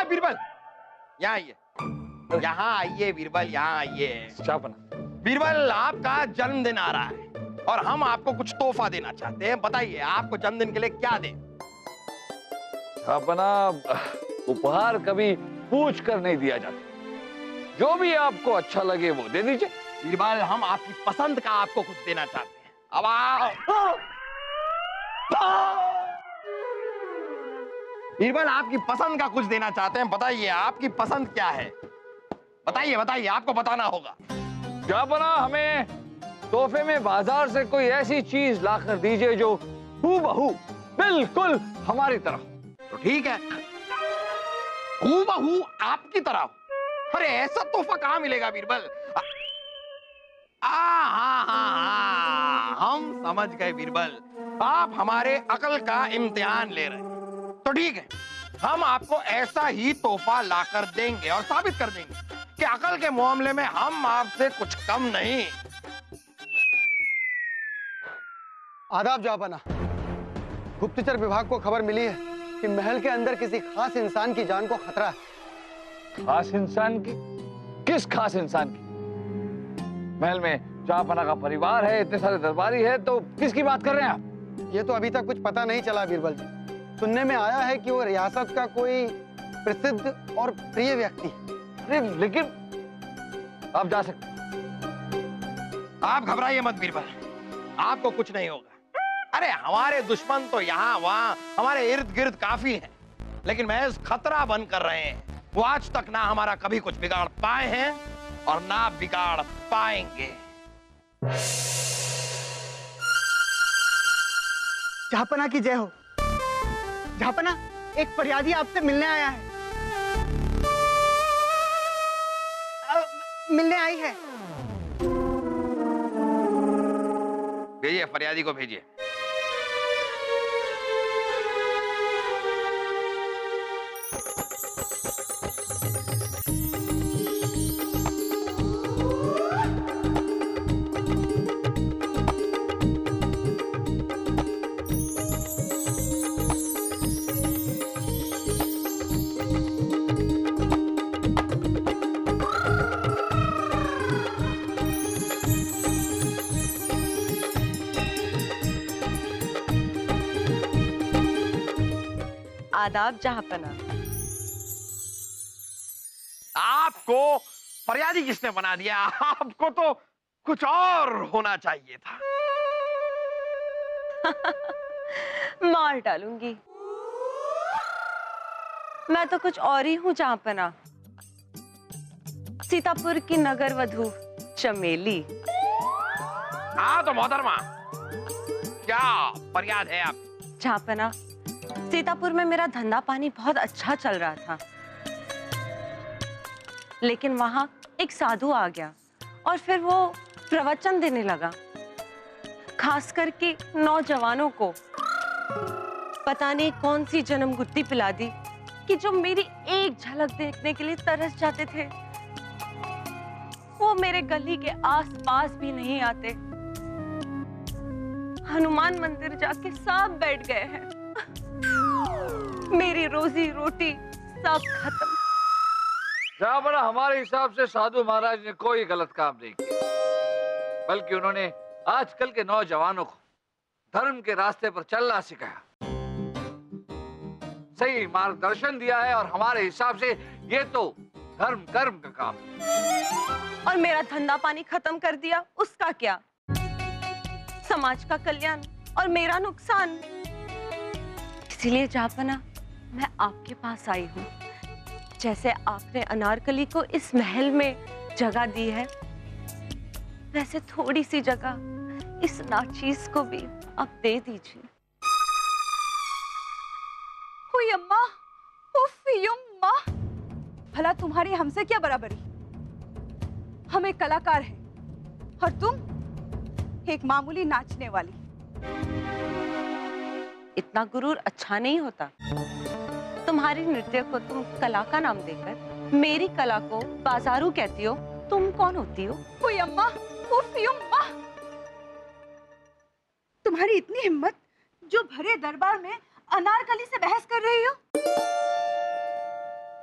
बीरबल, यहाँ आइए, यहाँ आइए बीरबल, यहाँ आइए। बीरबल, आपका जन्मदिन आ रहा है और हम आपको कुछ तोहफा देना चाहते हैं। बताइए आपको जन्मदिन के लिए क्या दें? अपना उपहार कभी पूछ कर नहीं दिया जाता, जो भी आपको अच्छा लगे वो दे दीजिए। बीरबल, हम आपकी पसंद का आपको कुछ देना चाहते हैं। अब आओ। बीरबल, आपकी पसंद का कुछ देना चाहते हैं, बताइए आपकी पसंद क्या है? बताइए बताइए, आपको बताना होगा। क्या बना, हमें तोहफे में बाजार से कोई ऐसी चीज लाकर दीजिए जो हूबहू बिल्कुल हमारी तरह। तो ठीक है, हूबहू आपकी तरह। अरे ऐसा तोहफा कहाँ मिलेगा बीरबल? हाँ, हम समझ गए बीरबल, आप हमारे अकल का इम्तिहान ले रहे हैं। तो ठीक है, हम आपको ऐसा ही तोहफा लाकर देंगे और साबित कर देंगे कि अकल के मामले में हम आपसे कुछ कम नहीं। आदाब जहांपना। गुप्तचर विभाग को खबर मिली है कि महल के अंदर किसी खास इंसान की जान को खतरा है। खास इंसान की? किस खास इंसान की? महल में जहांपना का परिवार है, इतने सारे दरबारी है, तो किसकी बात कर रहे हैं आप? ये तो अभी तक कुछ पता नहीं चला बीरबल जी। सुनने में आया है कि वो रियासत का कोई प्रसिद्ध और प्रिय व्यक्ति। अरे लेकिन आप जा सकते। आप घबराइए मत बीरबल, आपको कुछ नहीं होगा। अरे हमारे दुश्मन तो यहाँ वहाँ हमारे इर्द गिर्द काफी हैं, लेकिन महज खतरा बन कर रहे हैं। वो आज तक ना हमारा कभी कुछ बिगाड़ पाए हैं और ना बिगाड़ पाएंगे। जहांपना की जय हो। जहांपना, एक फरियादी आपसे मिलने आया है। मिलने आई है। भेजिए, फरियादी को भेजिए। आदाब जहांपना। आपको फरियादी किसने बना दिया? आपको तो कुछ और होना चाहिए था। मार डालूंगी। मैं तो कुछ और ही हूँ जहांपना। सीतापुर की नगर वधू चमेली। हाँ तो मोहतरमा, क्या फरियाद है आप? जहांपना, सीतापुर में मेरा धंधा पानी बहुत अच्छा चल रहा था, लेकिन वहां एक साधु आ गया और फिर वो प्रवचन देने लगा, खास करके नौजवानों को। पता नहीं कौन सी जन्म गुत्ती पिला दी कि जो मेरी एक झलक देखने के लिए तरस जाते थे, वो मेरे गली के आसपास भी नहीं आते। हनुमान मंदिर जाके सब बैठ गए हैं। मेरी रोजी रोटी सब खत्म। जहांपना, हमारे हिसाब से साधु महाराज ने कोई गलत काम नहीं किया, बल्कि उन्होंने आजकल के नौजवानों को धर्म के रास्ते पर चलना सिखाया, सही मार्गदर्शन दिया है। और हमारे हिसाब से ये तो धर्म कर्म का काम है। और मेरा धंधा पानी खत्म कर दिया, उसका क्या? समाज का कल्याण और मेरा नुकसान। इसीलिए जहांपना, मैं आपके पास आई हूँ। जैसे आपने अनारकली को इस महल में जगह दी है, वैसे थोड़ी सी जगह इस नाचीज को भी आप दे दीजिए। हुई अम्मा, उफ यम्मा। भला तुम्हारी हमसे क्या बराबरी? हम एक कलाकार हैं और तुम एक मामूली नाचने वाली। इतना गुरूर अच्छा नहीं होता। तुम तुम्हारी नृत्य को तुम कला का नाम देकर मेरी कला को बाजारू कहती हो। तुम कौन होती हो? ओए अम्मा, उफ यम्मा, तुम्हारी इतनी हिम्मत जो भरे दरबार में अनारकली से बहस कर रही हो।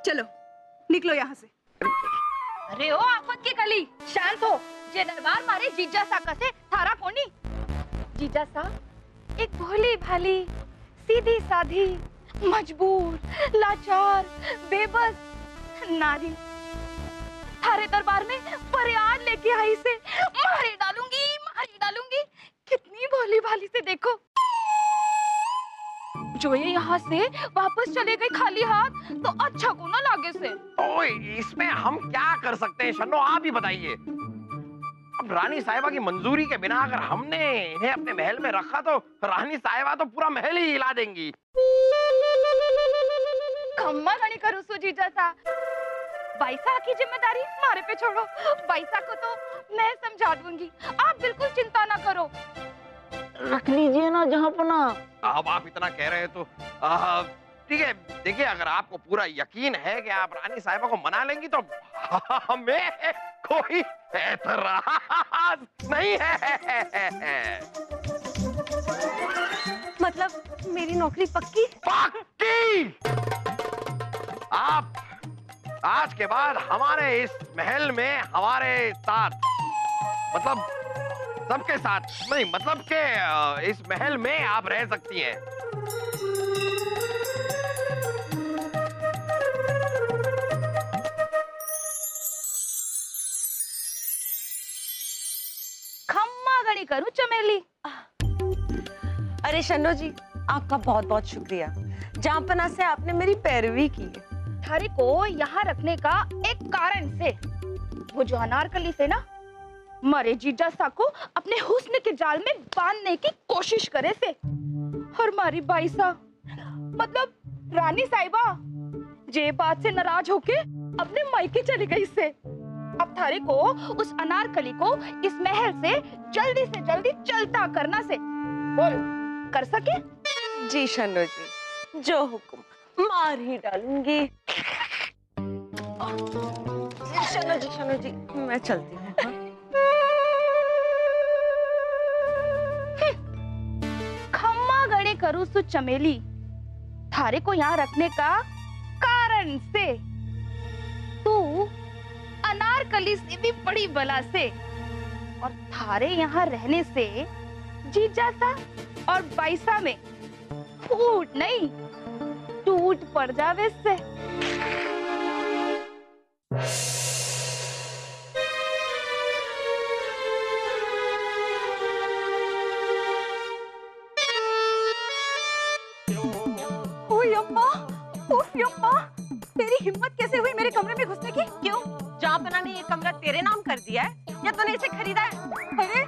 चलो निकलो यहाँ से। अरे ओ आफत की कली, शांत हो। जे दरबार मारे जीजा सा कसे थारा कोनी। जीजा सा एक भोली भाली, सीधी साधी, मजबूर, लाचार, बेबस नारी थारे दरबार में फरियाद लेके आई से मारे डालूंगी, मारे डालूंगी। कितनी भोली भाली से देखो। जो ये यहाँ से वापस चले गए खाली हाथ तो अच्छा को ना लागे से। तो इसमें हम क्या कर सकते हैं शन्नो, आप ही बताइए। अब रानी साहिबा की मंजूरी के बिना अगर हमने इन्हें अपने महल में रखा तो रानी साहिबा तो पूरा महल ही हिला देंगी। खम्मा गणी करूँ सूजी जैसा। बाईसा की जिम्मेदारी मारे पे छोड़ो। बाईसा को तो मैं समझा दूंगी, आप बिल्कुल चिंता ना करो। रख लीजिए ना जहाँपना। अब आप इतना कह रहे हैं तो ठीक है। देखिए, अगर आपको पूरा यकीन है कि आप रानी साहिबा को मना लेंगी तो हमें कोई एतराज नहीं है। मतलब मेरी नौकरी पक्की? पक्की। आप आज के बाद हमारे इस महल में हमारे साथ, मतलब सबके साथ नहीं, मतलब के इस महल में आप रह सकती हैं। खम्मा गणी करूँ चमेली। अरे शन्नो जी, आपका बहुत बहुत शुक्रिया। जहाँपना से आपने मेरी पैरवी की है। थारे को यहाँ रखने का एक कारण से, वो जो अनारकली से ना मरे जीजा सा को अपने हुस्न के जाल में बांधने की कोशिश करे से, और मारी बाईसा मतलब रानी साहिबा जे बात से नाराज होके अपने मायके चली गई से। अब थारे को उस अनारकली को इस महल से जल्दी चलता करना से। बोल कर सके? जी शन्नो जी, जो हुक्म, मार ही डालूंगी। शन्नो जी मैं चलती हूँ। खम्मा गड़े करूँ सु चमेली, थारे को यहाँ रखने का कारण से। तू अनारकली से भी बड़ी बला से, और थारे यहाँ रहने से जीजा सा और बाईसा में फूट नहीं टूट पड़ जावे से। ओए अम्मा, उफ यम्मा, तेरी हिम्मत कैसे हुई मेरे कमरे में घुसने की? क्यों? जहाँपना ने ये कमरा तेरे नाम कर दिया है या तूने इसे खरीदा है? अरे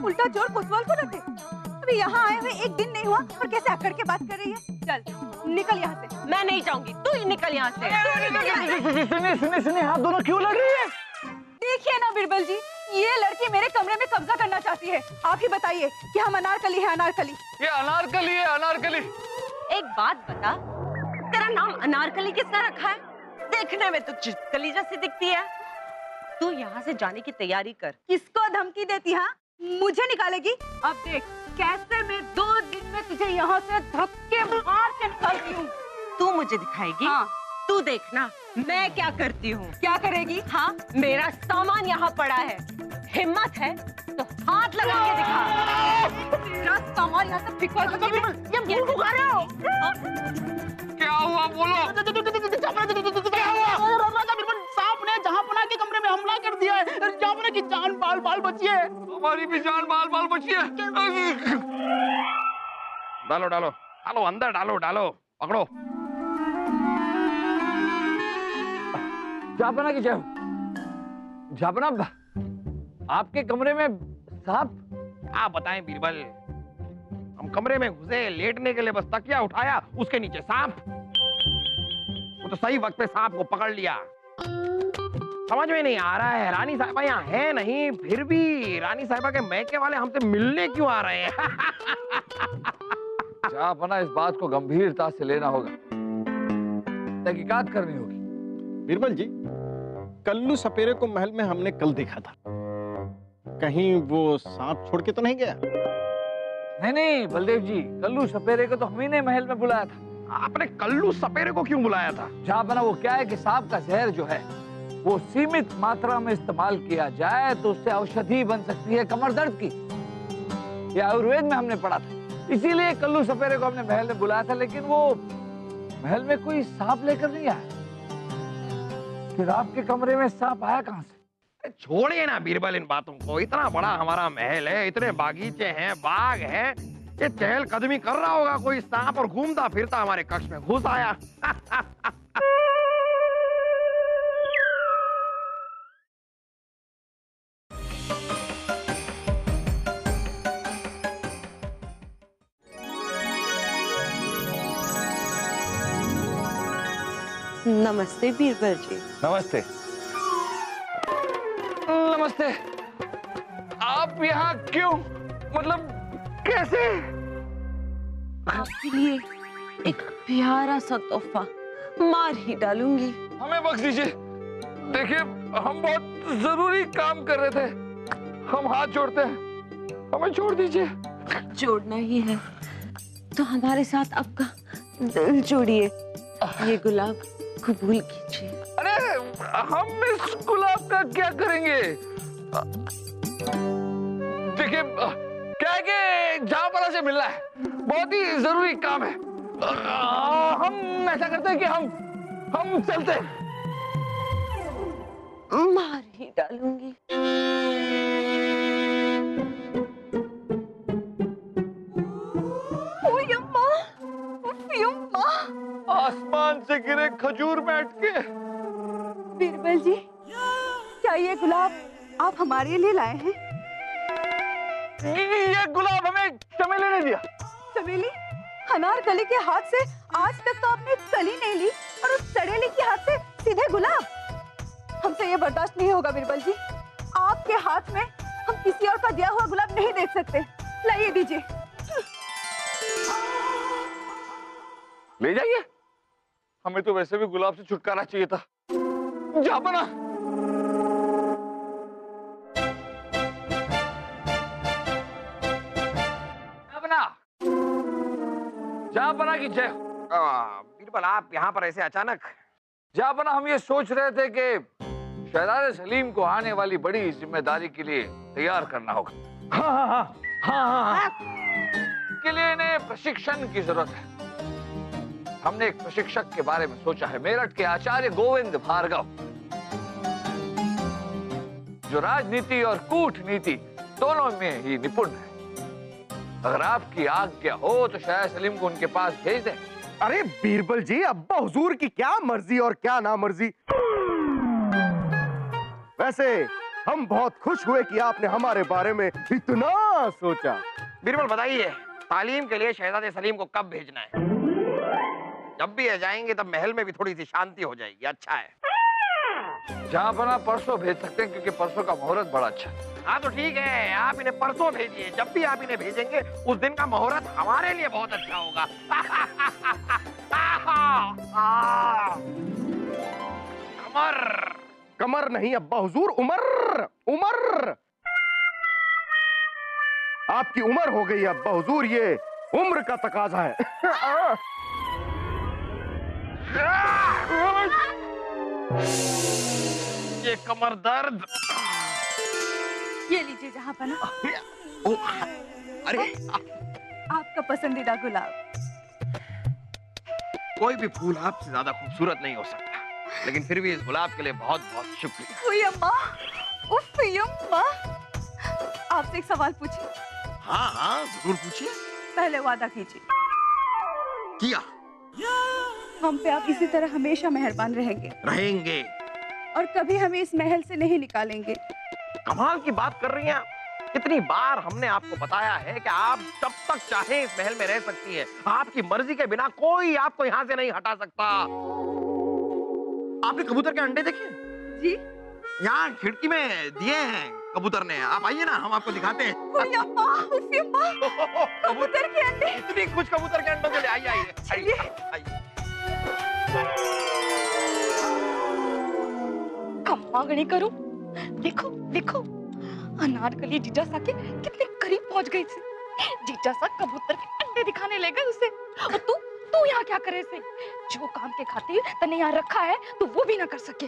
उल्टा जोर कोतवाल को रखे। अभी यहाँ आए हुए एक दिन नहीं हुआ और कैसे अकड़ के बात कर रही है। चल निकल यहाँ से। मैं नहीं जाऊंगी, तू ही निकल यहाँ से। सुने हाथ दोनों क्यों लग रही है? देखिए ना बिरबल जी, ये लड़की मेरे कमरे में कब्जा करना चाहती है। आप ही बताइए कि हम अनारकली है अनारकली। ये अनारकली है अनारकली। एक बात बता, तेरा नाम अनारकली किसने रखा है? देखने में तो चितकली जैसी दिखती है। तू यहाँ से जाने की तैयारी कर। किसको धमकी देती? हाँ, मुझे निकालेगी? अब देख कैसे मैं 2 दिन में तुझे यहाँ से धक्के मार के निकालती हूँ। तू मुझे दिखाएगी? हाँ। तू देखना मैं क्या करती हूँ। क्या करेगी? हाँ, मेरा सामान यहाँ पड़ा है, हिम्मत है तो हाथ लगा के दिखा। तेरा सामान यहाँ से फेंकवा दूंगी मैं। ये भूल उगा रहे हो? क्या हुआ बोलो? क्या हुआ? सांप ने जहाँपना के कमरे में हमला कर दिया है। जहाँपना की जान बाल बाल बची है। हमारी भी जान बाल बाल बची है। डालो डालो डालो, अंदर डालो डालो, पकड़ो। जापना की जय। जापना, आपके कमरे में सांप? आप बताएं बीरबल, हम कमरे में घुसे लेटने के लिए, बस तकिया उठाया, उसके नीचे सांप। वो तो सही वक्त पे सांप को पकड़ लिया। समझ में नहीं आ रहा है, रानी साहिबा यहाँ है नहीं, फिर भी रानी साहिबा के मैके वाले हमसे मिलने क्यों आ रहे हैं? जापना, इस बात को गंभीरता से लेना होगा। तहकीकात करनी होगी। बीरबल जी, कल्लू सपेरे को महल में हमने कल देखा था, कहीं वो सांप छोड़ के तो नहीं गया? नहीं नहीं बलदेव जी, कल्लू सपेरे को तो हम ही ने महल में बुलाया था। आपने कल्लू सपेरे को क्यों बुलाया था? जहाँ बना वो क्या है कि सांप का जहर जो है वो सीमित मात्रा में इस्तेमाल किया जाए तो उससे औषधि बन सकती है कमर दर्द की। ये आयुर्वेद में हमने पढ़ा था, इसीलिए कल्लू सपेरे को हमने महल में बुलाया था। लेकिन वो महल में कोई सांप लेकर नहीं आया। फिर आपके कमरे में सांप आया कहाँ से? छोड़िए ना बीरबल इन बातों को। इतना बड़ा हमारा महल है, इतने बागीचे हैं, बाग है, ये चहलकदमी कर रहा होगा कोई सांप और घूमता फिरता हमारे कक्ष में घुस आया। नमस्ते बीरबल जी। नमस्ते। नमस्ते। आप यहाँ क्यों, मतलब कैसे? आपके लिए एक प्यारा सा तोहफा मार ही डालूंगी। हमें बख्श दीजिए। देखिए, हम बहुत जरूरी काम कर रहे थे, हम हाथ जोड़ते हैं, हमें छोड़ दीजिए। जोड़ना ही है तो हमारे साथ आपका दिल जोड़िए। ये गुलाब कबूल कीजिए। अरे हम इस गुलाब का क्या करेंगे? देखिए, क्या है कि जहांपना से मिलना है, बहुत ही जरूरी काम है। हम ऐसा करते हैं कि हम चलते हैं। मार ही डालूंगी। ओए अम्मा, उफ़ अम्मा। आसमान से गिरे खजूर में अटके। बीरबल जी, क्या ये गुलाब आप हमारे लिए लाए हैं? ये गुलाब हमें चमेली ने दिया। चमेली? अनारकली के हाथ से आज तक तो आपने कली नहीं ली, और उस सड़ेली के हाथ से सीधे गुलाब। हमसे ये बर्दाश्त नहीं होगा बीरबल जी। आपके हाथ में हम किसी और का दिया हुआ गुलाब नहीं देख सकते। लाइए, दीजिए। ले जाइए, हमें तो वैसे भी गुलाब से छुटकारा चाहिए था। जहांपना, जहांपना की जय। बीरबल, आप यहाँ पर ऐसे अचानक? जहांपना, हम ये सोच रहे थे कि शहजादे सलीम को आने वाली बड़ी जिम्मेदारी के लिए तैयार करना होगा। हाँ। के लिए इन्हें प्रशिक्षण की जरूरत है। हमने एक प्रशिक्षक के बारे में सोचा है, मेरठ के आचार्य गोविंद भार्गव, जो राजनीति और कूटनीति दोनों में ही निपुण है। अगर आपकी आज्ञा हो तो शायद सलीम को उनके पास भेज दें। अरे बीरबल जी, अब्बा हुजूर की क्या मर्जी और क्या ना मर्जी। वैसे हम बहुत खुश हुए कि आपने हमारे बारे में इतना सोचा। बीरबल बताइए, तालीम के लिए शहजादे सलीम को कब भेजना है? जब भी जाएंगे तब महल में भी थोड़ी सी शांति हो जाएगी। अच्छा है। जहांपना, परसों भेज सकते हैं क्योंकि परसों का मुहूर्त बड़ा अच्छा है। हाँ तो ठीक है, आप इन्हें परसों भेजिए। जब भी आप इन्हें भेजेंगे उस दिन का मुहूर्त हमारे लिए बहुत अच्छा होगा। कमर कमर नहीं अब्बा हुजूर, उमर। उमर, आपकी उम्र हो गई अब्बा हुजूर, ये उम्र का तकाजा है। ये कमर दर्द। ये लीजिए जहांपना, अरे आपका पसंदीदा गुलाब। कोई भी फूल आपसे ज्यादा खूबसूरत नहीं हो सकता, लेकिन फिर भी इस गुलाब के लिए बहुत बहुत शुक्रिया। ओए अम्मा, उफ़ अम्मा। आपसे एक सवाल पूछी? हाँ हाँ जरूर पूछिए। पहले वादा कीजिए, किया। हम पे आप इसी तरह हमेशा मेहरबान रहेंगे रहेंगे। और कभी हमें इस महल से नहीं निकालेंगे। कमाल की बात कर रही हैं आप। कितनी बार हमने आपको बताया है कि आप जब तक चाहे इस महल में रह सकती हैं। आपकी मर्जी के बिना कोई आपको यहाँ से नहीं हटा सकता। आपने कबूतर के अंडे देखे? जी? यहाँ खिड़की में दिए हैं कबूतर ने। आप आइए ना, हम आपको दिखाते हैं। ओए अम्मा, उफ़ अम्मा, कबूतर के अंडे। इतनी कुछ कबूतर के अंडों के लिए। आइए आइए चलिए। आइए। खम्मागणी करूं? देखो देखो, अनारकली जीजा सा के कितने करीब पहुंच गई थी। जीजा सा कबूतर के अंडे दिखाने ले गए उसे, और तू यहाँ क्या करे से? जो काम के खातिर तने यहाँ रखा है तू वो भी ना कर सके।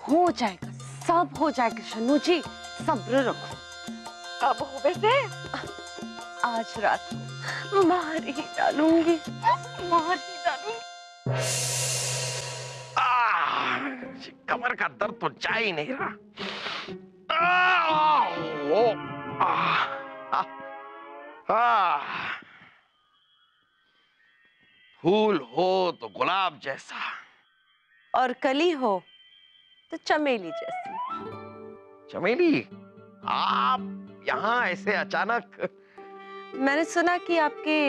हो जाएगा, सब हो जाएगा शनु जी, सब्र रखो। कब हो वैसे? आज रात को मार ही डालूंगी, मार ही डालूंगी। कमर का दर्द तो जा ही नहीं रहा। फूल हो तो गुलाब जैसा, और कली हो तो चमेली जैसी। चमेली, आप यहाँ ऐसे अचानक? मैंने सुना कि आपके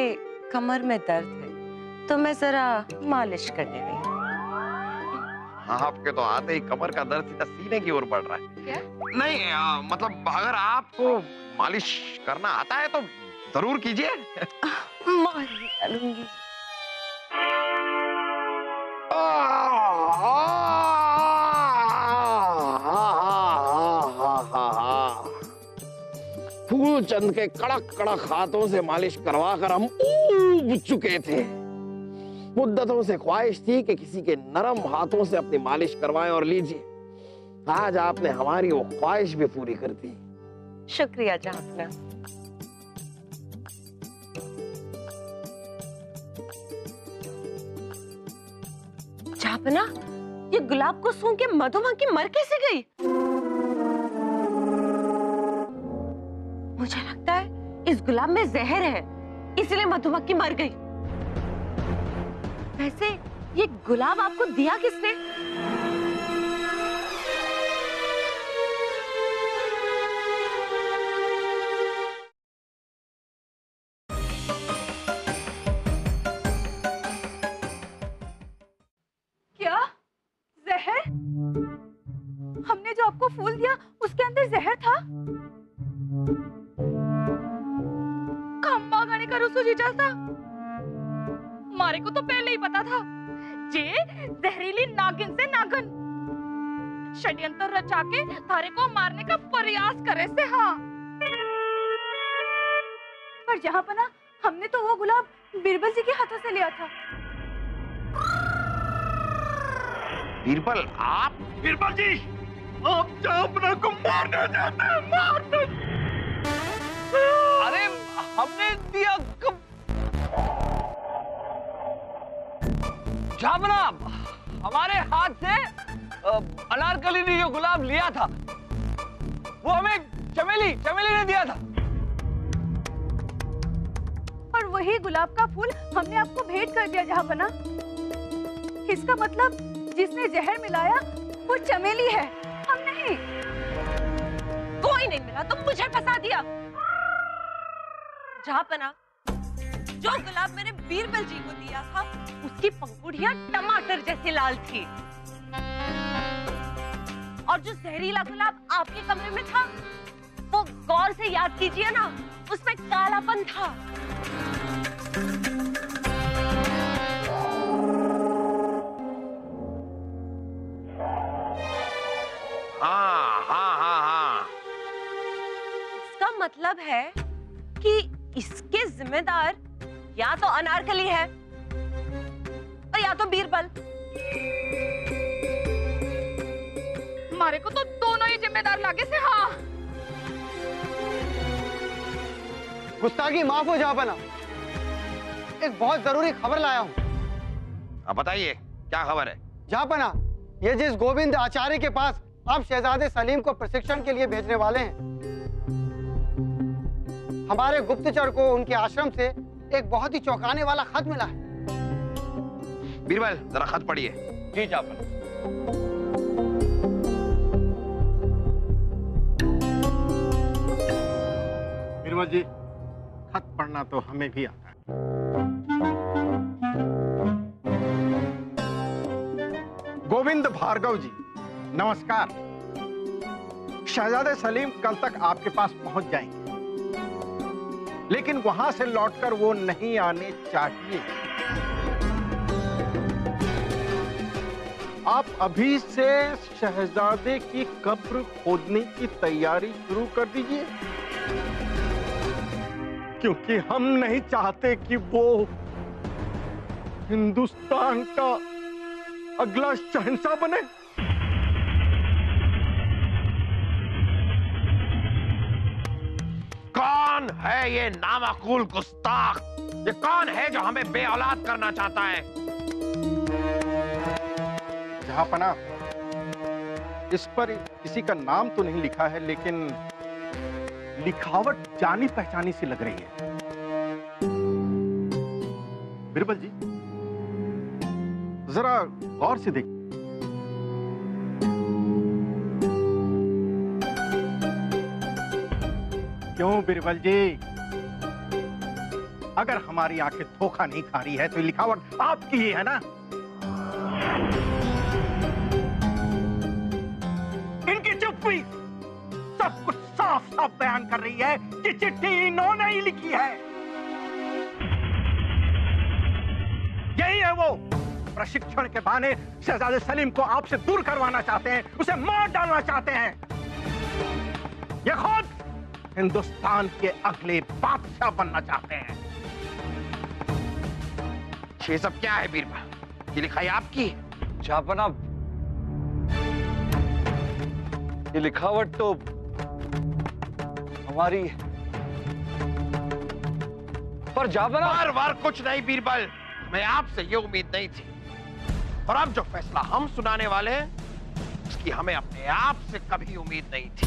कमर में दर्द है, तो मैं जरा मालिश करने गई। आपके तो आते ही कमर का दर्द सीधा सीने की ओर बढ़ रहा है। क्या? नहीं मतलब अगर आपको मालिश करना आता है तो जरूर कीजिए। मार ही डालूंगी। फूलचंद के कड़क कड़क हाथों से मालिश करवा कर हम ऊब चुके थे। मुद्दतों से ख्वाहिश थी कि किसी के नरम हाथों से अपनी मालिश करवाएं, और लीजिए आज आपने हमारी वो ख्वाहिश भी पूरी कर दी। शुक्रिया जहांपना। जहांपना, ये गुलाब को सूंघ के मधुमक्खी मर कैसे गई? मुझे लगता है इस गुलाब में जहर है, इसलिए मधुमक्खी मर गई। वैसे ये गुलाब आपको दिया किसने? क्या? जहर? हमने जो आपको फूल दिया उसके अंदर जहर था? खम्मा गाने का रुसू जीजा सा, मारे को तो पहले ही पता था जे जहरीली नागिन से नागन षड्यंत्र रचा के थारे को मारने का प्रयास करे से। हाँ, पर जहांपना, हमने तो वो गुलाब बीरबल जी के हाथों से लिया था। बीरबल, आप? बीरबल जी, आप जहांपना को मारना चाहते हैं? मारना? अरे हमने दिया कब? जहांपना, हमारे हाथ से अनारकली ने जो गुलाब लिया था वो हमें चमेली ने दिया था। और वही गुलाब का फूल हमने आपको भेंट कर दिया जहांपना। इसका मतलब जिसने जहर मिलाया वो चमेली है, हम नहीं। कोई नहीं मिला तो मुझे फंसा दिया। जहांपना, जो गुलाब मैंने बीरबल जी को दिया था उसकी पंखुड़ियां टमाटर जैसे लाल थी, और जो जहरीला गुलाब आपके कमरे में था वो गौर से याद कीजिए ना, उसमें कालापन था। हाँ। इसका मतलब है कि इसके जिम्मेदार या तो अनारकली है और या तो बीरबल। मारे को तो दोनों ही जिम्मेदार लागे से। हाँ, गुस्ताखी माफ हो जहांपना, एक बहुत जरूरी खबर लाया हूँ। अब बताइए क्या खबर है? जहांपना, ये जिस गोविंद आचार्य के पास आप शहजादे सलीम को प्रशिक्षण के लिए भेजने वाले हैं, हमारे गुप्तचर को उनके आश्रम से एक बहुत ही चौंकाने वाला खत मिला है। बीरबल, जरा खत पढ़िए। जी जहांपना। बीरबल जी, खत पढ़ना तो हमें भी आता है। गोविंद भार्गव जी, नमस्कार। शहजादे सलीम कल तक आपके पास पहुंच जाएंगे, लेकिन वहां से लौटकर वो नहीं आने चाहिए। आप अभी से शहजादे की कब्र खोदने की तैयारी शुरू कर दीजिए, क्योंकि हम नहीं चाहते कि वो हिंदुस्तान का अगला शहंशाह बने। कौन है ये नामाकूल गुस्ताख? ये कौन है जो हमें बेऔलाद करना चाहता है? जहांपना, इस पर किसी का नाम तो नहीं लिखा है, लेकिन लिखावट जानी पहचानी सी लग रही है। बिरबल जी, जरा गौर से देखिए। क्यों बिरबल जी, अगर हमारी आंखें धोखा नहीं खा रही है तो लिखावट आपकी ही है ना? इनकी चुप्पी सब कुछ साफ साफ बयान कर रही है कि चिट्ठी इन्होंने ही लिखी है। यही है वो प्रशिक्षण के बहाने शहजादे सलीम को आपसे दूर करवाना चाहते हैं, उसे मार डालना चाहते हैं। ये खुद हिंदुस्तान के अगले बादशाह बनना चाहते हैं। ये सब क्या है बीरबल? ये लिखाई आपकी है? जापना, ये लिखावट तो हमारी है, पर जापना बार बार कुछ नहीं बीरबल, मैं आपसे ये उम्मीद नहीं थी। और अब जो फैसला हम सुनाने वाले हैं, उसकी हमें अपने आप से कभी उम्मीद नहीं थी।